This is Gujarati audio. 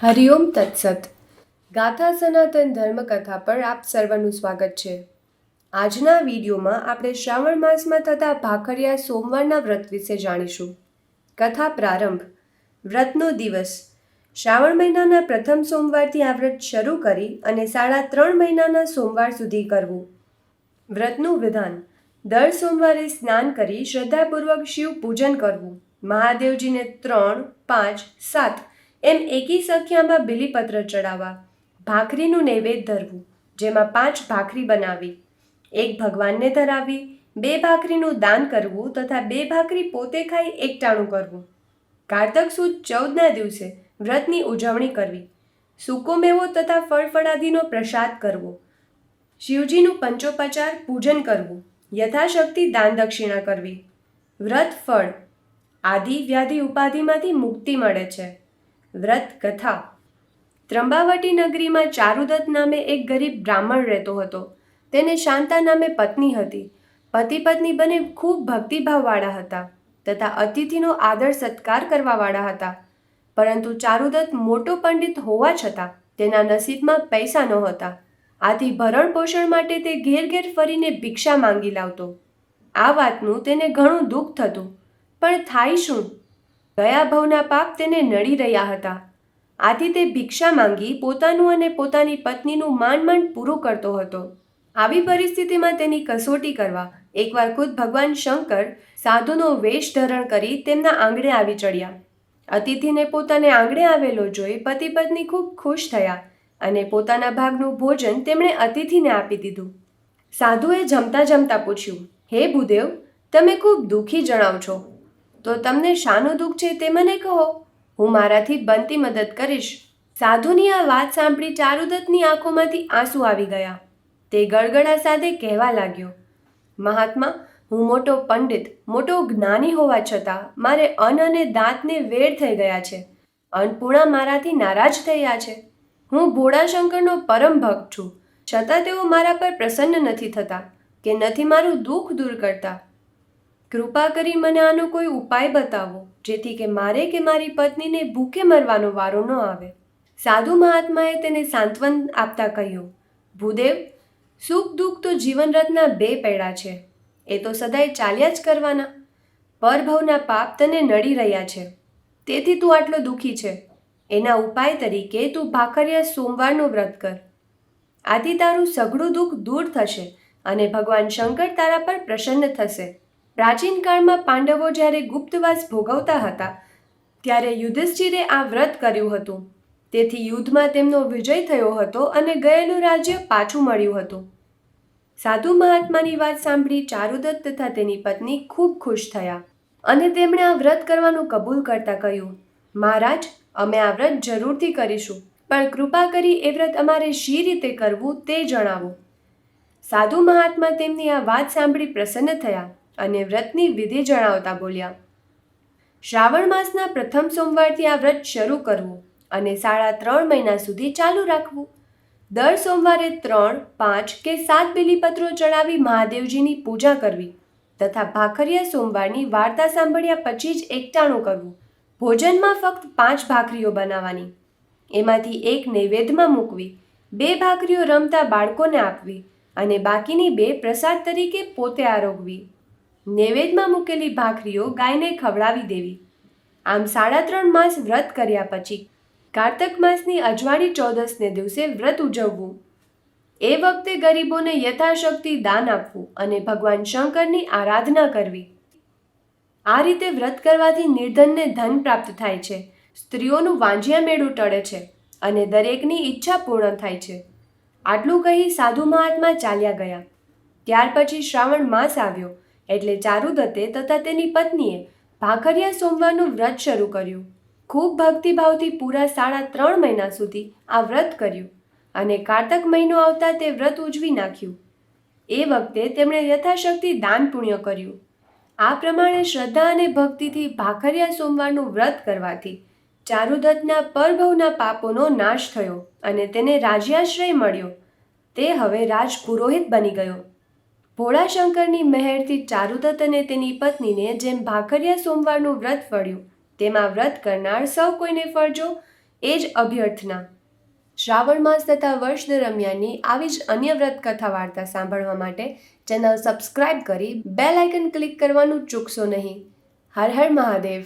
હરિઓમ તત્સત. ગાથા સનાતન ધર્મકથા પર આપ સર્વનું સ્વાગત છે. આજના વિડીયોમાં આપણે શ્રાવણ માસમાં થતા ભાખરિયા સોમવારના વ્રત વિશે જાણીશું. કથા પ્રારંભ. વ્રતનો દિવસ. શ્રાવણ મહિનાના પ્રથમ સોમવારથી આ વ્રત શરૂ કરી અને 3.5 મહિનાના સોમવાર સુધી કરવું. વ્રતનું વિધાન. દર સોમવારે સ્નાન કરી શ્રદ્ધાપૂર્વક શિવ પૂજન કરવું. મહાદેવજીને 3, 5, 7 એમ એકી સંખ્યામાં બિલીપત્ર ચડાવવા. ભાખરીનું નૈવેદ્ય ધરવું, જેમાં 5 ભાખરી બનાવી, 1 ભગવાનને ધરાવી, 2 ભાખરીનું દાન કરવું તથા 2 ભાખરી પોતે ખાઈ એકટાણું કરવું. કારતક સુદ 14ના દિવસે વ્રતની ઉજવણી કરવી. સૂકો મેવો તથા ફળફળાદિનો પ્રસાદ કરવો. શિવજીનું પંચોપચાર પૂજન કરવું. યથાશક્તિ દાન દક્ષિણા કરવી. વ્રત ફળ. આદિ વ્યાધિ ઉપાધિમાંથી મુક્તિ મળે છે. વ્રત કથા. ત્રંબાવટી નગરીમાં ચારુદત્ત નામે એક ગરીબ બ્રાહ્મણ રહેતો હતો. તેને શાંતા નામે પત્ની હતી. પતિ પત્ની બંને ખૂબ ભક્તિભાવવાળા હતા તથા અતિથિનો આદર સત્કાર કરવાવાળા હતા. પરંતુ ચારુદત્ત મોટો પંડિત હોવા છતાં તેના નસીબમાં પૈસા નહોતા. આથી ભરણ પોષણ માટે તે ઘેર ઘેર ફરીને ભિક્ષા માંગી લાવતો. આ વાતનું તેને ઘણું દુઃખ થતું, પણ થાય શું? ગયા ભવના પાપ તેને નડી રહ્યા હતા. આથી તે ભિક્ષા માંગી પોતાનું અને પોતાની પત્નીનું માંડ પૂરું કરતો હતો. આવી પરિસ્થિતિમાં તેની કસોટી કરવા એકવાર ખુદ ભગવાન શંકર સાધુનો વેશ ધારણ કરી તેમના આંગણે આવી ચડ્યા. અતિથિને પોતાને આંગણે આવેલો જોઈ પતિ પત્ની ખૂબ ખુશ થયા અને પોતાના ભાગનું ભોજન તેમણે અતિથિને આપી દીધું. સાધુએ જમતા જમતા પૂછ્યું, હે ભૂદેવ, તમે ખૂબ દુઃખી જણાવ છો. તો તમને શાનું દુઃખ છે તે મને કહો, હું મારાથી બનતી મદદ કરીશ. સાધુની આ વાત સાંભળી ચારુદત્તની આંખોમાંથી આંસુ આવી ગયા. તે ગળગળા સાથે કહેવા લાગ્યો, મહાત્મા, હું મોટો પંડિત, મોટો જ્ઞાની હોવા છતાં મારે અન્ન અને દાંતને વેર થઈ ગયા છે. અન્નપૂર્ણા મારાથી નારાજ થયા છે. હું ભોળા શંકરનો પરમ ભક્ત છું, છતાં તેઓ મારા પર પ્રસન્ન નથી થતા કે નથી મારું દુઃખ દૂર કરતા. કૃપા કરી મને આનો કોઈ ઉપાય બતાવો, જેથી કે મારે કે મારી પત્નીને ભૂખે મરવાનો વારો ન આવે. સાધુ મહાત્માએ તેને સાંત્વન આપતા કહ્યું, ભૂદેવ, સુખ દુઃખ તો જીવનરથના 2 પૈડા છે. એ તો સદાય ચાલ્યા જ કરવાના. પરભવના પાપ તને નડી રહ્યા છે, તેથી તું આટલો દુઃખી છે. એના ઉપાય તરીકે તું ભાખરિયા સોમવારનું વ્રત કર. આથી તારું સઘળું દુઃખ દૂર થશે અને ભગવાન શંકર તારા પર પ્રસન્ન થશે. પ્રાચીન કાળમાં પાંડવો જ્યારે ગુપ્તવાસ ભોગવતા હતા ત્યારે યુધિષ્ઠિરે આ વ્રત કર્યું હતું. તેથી યુદ્ધમાં તેમનો વિજય થયો હતો અને ગયેલું રાજ્ય પાછું મળ્યું હતું. સાધુ મહાત્માની વાત સાંભળી ચારુદત્ત તથા તેની પત્ની ખૂબ ખુશ થયા અને તેમણે આ વ્રત કરવાનું કબૂલ કરતા કહ્યું, મહારાજ, અમે આ વ્રત જરૂરથી કરીશું, પણ કૃપા કરી એ વ્રત અમારે શી રીતે કરવું તે જણાવો. સાધુ મહાત્મા તેમની આ વાત સાંભળી પ્રસન્ન થયા અને વ્રતની વિધિ જણાવતા બોલ્યા, શ્રાવણ માસના પ્રથમ સોમવારથી આ વ્રત શરૂ કરવું અને 3.5 મહિના સુધી ચાલુ રાખવું. દર સોમવારે 3, 5 કે 7 બિલીપત્રો ચડાવી મહાદેવજીની પૂજા કરવી તથા ભાખરિયા સોમવારની વાર્તા સાંભળ્યા પછી જ એકટાણું કરવું. ભોજનમાં ફક્ત 5 ભાખરીઓ બનાવવાની, એમાંથી 1 નૈવેદ્યમાં મૂકવી, 2 ભાખરીઓ રમતા બાળકોને આપવી અને બાકીની 2 પ્રસાદ તરીકે પોતે આરોગવી. નૈવેદ્યમાં મૂકેલી ભાખરીઓ ગાયને ખવડાવી દેવી. આમ 3.5 માસ વ્રત કર્યા પછી કારતક માસની અજવાળી ચૌદસને દિવસે વ્રત ઉજવવું. એ વખતે ગરીબોને યથાશક્તિ દાન આપવું અને ભગવાન શંકરની આરાધના કરવી. આ રીતે વ્રત કરવાથી નિર્ધનને ધન પ્રાપ્ત થાય છે, સ્ત્રીઓનું વાંજિયા મેળું ટળે છે અને દરેકની ઈચ્છા પૂર્ણ થાય છે. આટલું કહી સાધુ મહાત્મા ચાલ્યા ગયા. ત્યાર પછી શ્રાવણ માસ આવ્યો એટલે ચારુદત્તે તથા તેની પત્નીએ ભાખરિયા સોમવારનું વ્રત શરૂ કર્યું. ખૂબ ભક્તિભાવથી પૂરા 3.5 મહિના સુધી આ વ્રત કર્યું અને કારતક મહિનો આવતા તે વ્રત ઉજવી નાખ્યું. એ વખતે તેમણે યથાશક્તિ દાન પુણ્ય કર્યું. આ પ્રમાણે શ્રદ્ધા અને ભક્તિથી ભાખરિયા સોમવારનું વ્રત કરવાથી ચારુદત્તના પરભવના પાપોનો નાશ થયો અને તેને રાજ્યાશ્રય મળ્યો. તે હવે રાજપુરોહિત બની ગયો. ભોળા શંકરની મહેરથી ચારુદત્ત અને તેની પત્નીને જેમ ભાખરિયા સોમવારનું વ્રત ફળ્યું તેમાં વ્રત કરનાર સૌ કોઈને ફળજો એ જ અભ્યર્થના. શ્રાવણ માસ તથા વર્ષ દરમિયાનની આવી જ અન્ય વ્રત કથા વાર્તા સાંભળવા માટે ચેનલ સબસ્ક્રાઇબ કરી બેલ આઇકન ક્લિક કરવાનું ચૂકશો નહીં. હર હર મહાદેવ.